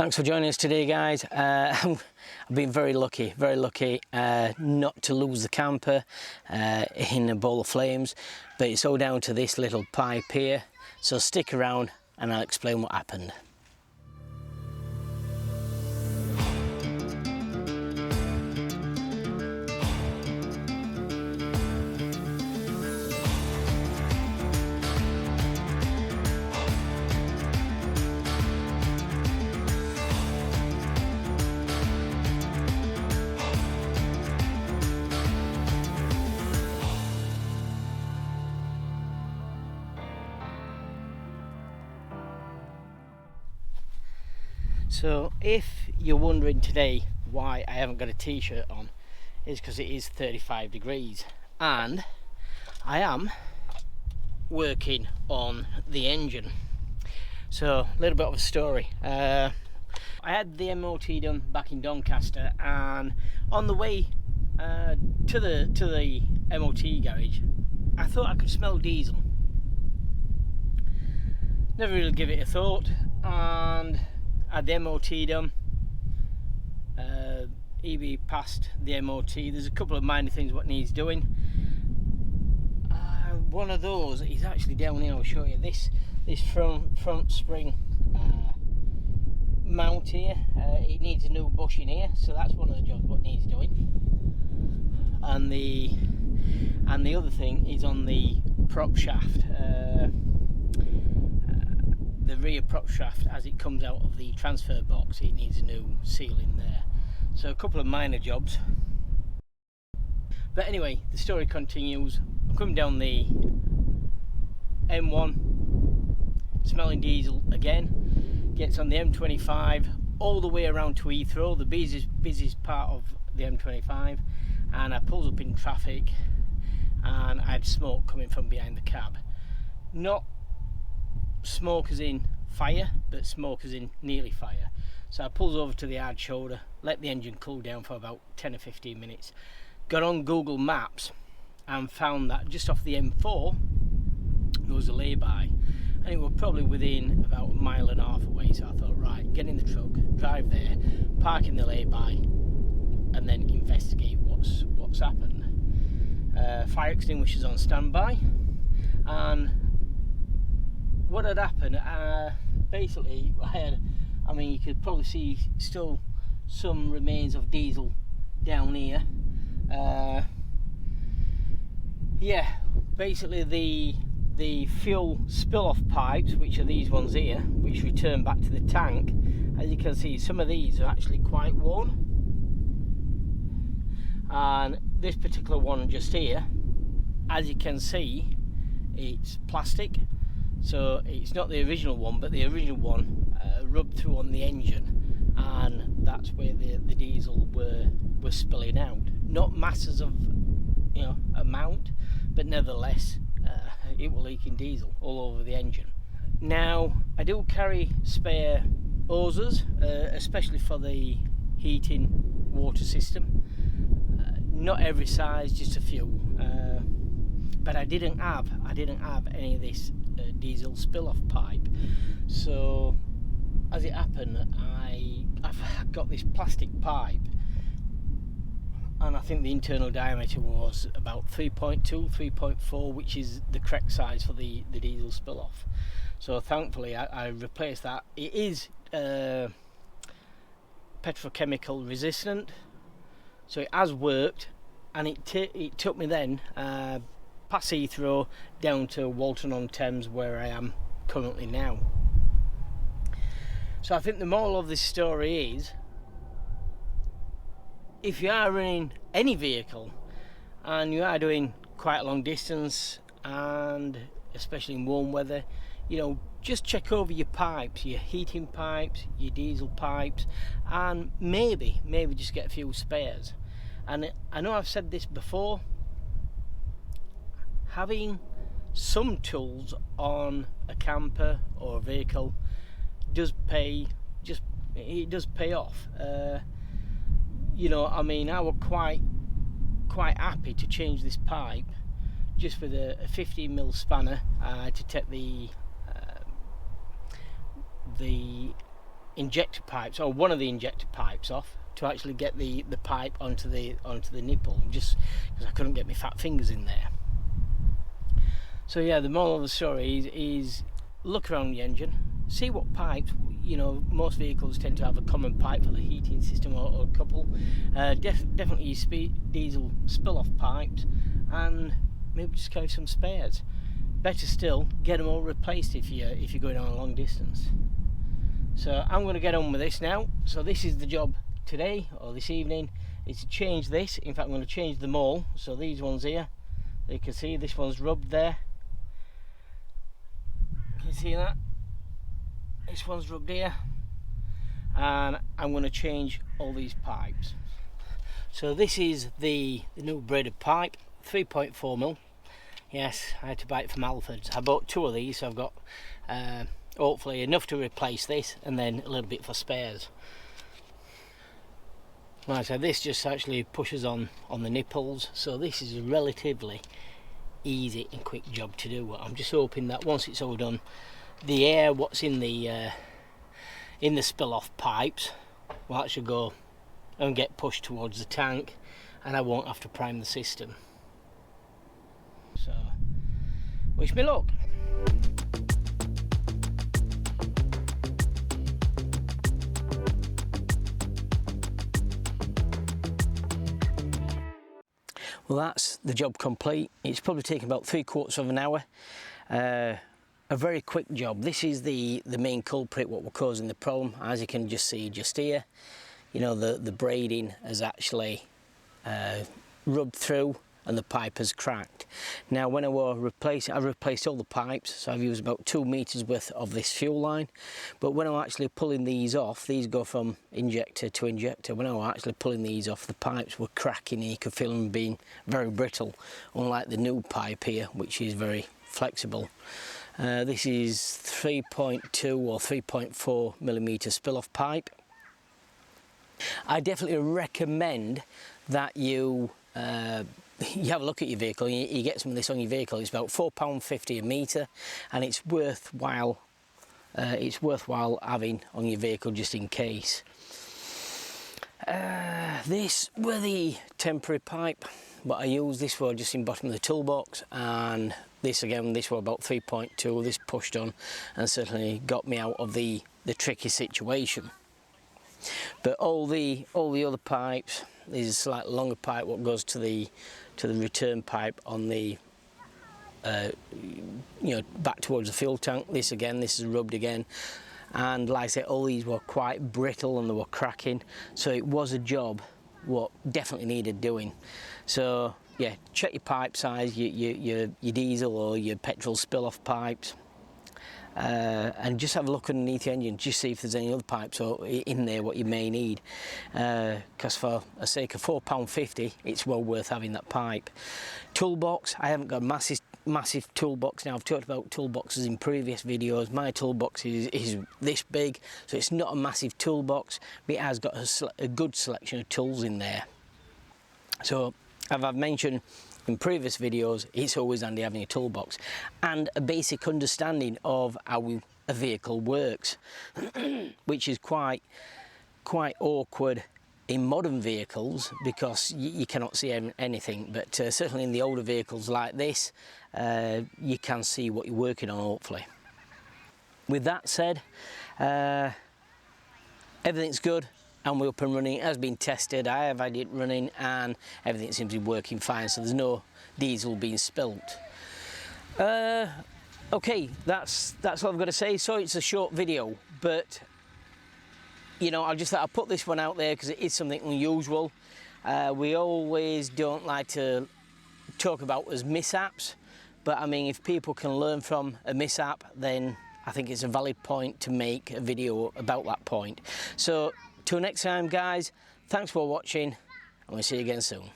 Thanks for joining us today, guys. I've been very lucky not to lose the camper in a ball of flames, but it's all down to this little pipe here. So stick around and I'll explain what happened. So if you're wondering today why I haven't got a t-shirt on, is because it is 35 degrees and I am working on the engine. So a little bit of a story. I had the MOT done back in Doncaster, and on the way to the MOT garage I thought I could smell diesel. Never really give it a thought, and had the MOT done. EB passed the MOT. There's a couple of minor things what needs doing. One of those is actually down here. I'll show you this front spring mount here. It needs a new bushing here, so that's one of the jobs what needs doing. And the other thing is on the prop shaft. The rear prop shaft, as it comes out of the transfer box, it needs a new seal in there. So a couple of minor jobs. But anyway, the story continues. I'm coming down the M1, smelling diesel again. Gets on the M25 all the way around to Heathrow, the busiest part of the M25, and I pulls up in traffic and I had smoke coming from behind the cab. Not smoke as in fire, but smoke as in nearly fire. So I pulls over to the hard shoulder, let the engine cool down for about 10 or 15 minutes, got on Google Maps and found that just off the M4 there was a lay-by, and it was probably within about 1.5 miles away. So I thought, right, get in the truck, drive there, park in the lay-by, and then investigate what's happened. Fire extinguishers on standby, and what had happened, basically I mean, you could probably see still some remains of diesel down here. Yeah, basically the fuel spill-off pipes, which are these ones here, which return back to the tank, as you can see, some of these are actually quite worn. And this particular one just here, as you can see, it's plastic. So it's not the original one, but the original one rubbed through on the engine, and that's where the diesel were spilling out. Not masses of, amount, but nevertheless it was leaking diesel all over the engine. Now I do carry spare hoses, especially for the heating water system. Not every size, just a few. But I didn't have any of this diesel spill-off pipe. So as it happened, I've got this plastic pipe, and I think the internal diameter was about 3.2, 3.4, which is the correct size for the diesel spill-off. So thankfully I replaced that. It is petrochemical resistant, so it has worked, and it took me then past Heathrow down to Walton-on-Thames, where I am currently now. So I think the moral of this story is, if you are running any vehicle and you are doing quite a long distance, and especially in warm weather, just check over your pipes, your heating pipes, your diesel pipes, and maybe just get a few spares. And I know I've said this before, having some tools on a camper or a vehicle does pay. It does pay off. I mean, I was quite happy to change this pipe just with a 15mm spanner to take the injector pipes, or one of the injector pipes off, to actually get the pipe onto the nipple, just because I couldn't get my fat fingers in there. So yeah, the moral of the story is look around the engine, see what pipes, you know, most vehicles tend to have a common pipe for the heating system, or a couple. Definitely use diesel spill-off pipes, and maybe just carry some spares. Better still, get them all replaced if you're going on a long distance. So I'm going to get on with this now. So this is the job today, or this evening, is to change this. In fact, I'm going to change them all. So these ones here, you can see this one's rubbed there. Can you see that? This one's rubbed here. And I'm going to change all these pipes. So this is the new braided pipe, 3.4mm. Yes, I had to buy it from Alfred's. I bought 2 of these, so I've got hopefully enough to replace this, and then a little bit for spares. Like I said, this just actually pushes on the nipples, so this is a relatively easy and quick job to do. I'm just hoping that once it's all done, the air what's in the spill-off pipes will actually go and get pushed towards the tank, and I won't have to prime the system. So, wish me luck. Well, that's the job complete. It's probably taken about 3/4 of an hour. A very quick job. This is the main culprit, what was causing the problem. As you can just see just here, you know, the braiding has actually rubbed through and the pipe has cracked. Now when I replaced all the pipes, so I've used about 2 meters worth of this fuel line, but when I'm actually pulling these off, these go from injector to injector, when I was actually pulling these off, the pipes were cracking and you could feel them being very brittle, unlike the new pipe here, which is very flexible. This is 3.2 or 3.4 millimeter spill-off pipe. I definitely recommend that you have a look at your vehicle. You get some of this on your vehicle. It's about £4.50 a metre, and it's worthwhile having on your vehicle just in case. This were the temporary pipe, but I used this for just in bottom of the toolbox, and this again, this were about 3.2. This pushed on and certainly got me out of the tricky situation. But all the other pipes, there's a slightly longer pipe what goes to the return pipe on the you know, back towards the fuel tank. This again, this is rubbed again, and like I said, all these were quite brittle and they were cracking, so it was a job what definitely needed doing. So yeah, check your pipe size, your diesel or your petrol spill-off pipes. And just have a look underneath the engine, just see if there's any other pipes in there what you may need, because for a sake of £4.50 it's well worth having that pipe. Toolbox, I haven't got a massive toolbox now. I've talked about toolboxes in previous videos. My toolbox is this big, so it's not a massive toolbox, but it has got a good selection of tools in there. So as I've mentioned in previous videos, it's always handy having a toolbox and a basic understanding of how a vehicle works, which is quite awkward in modern vehicles because you cannot see anything, but certainly in the older vehicles like this, you can see what you're working on, hopefully. With that said, everything's good and we're up and running. It has been tested, I have had it running, and everything seems to be working fine, so there's no diesel being spilt. Okay, that's all I've got to say. So it's a short video, but you know, I just thought I'd put this one out there because it is something unusual. We always don't like to talk about as mishaps, but I mean, if people can learn from a mishap, then I think it's a valid point to make a video about that point. So till next time guys, thanks for watching and we'll see you again soon.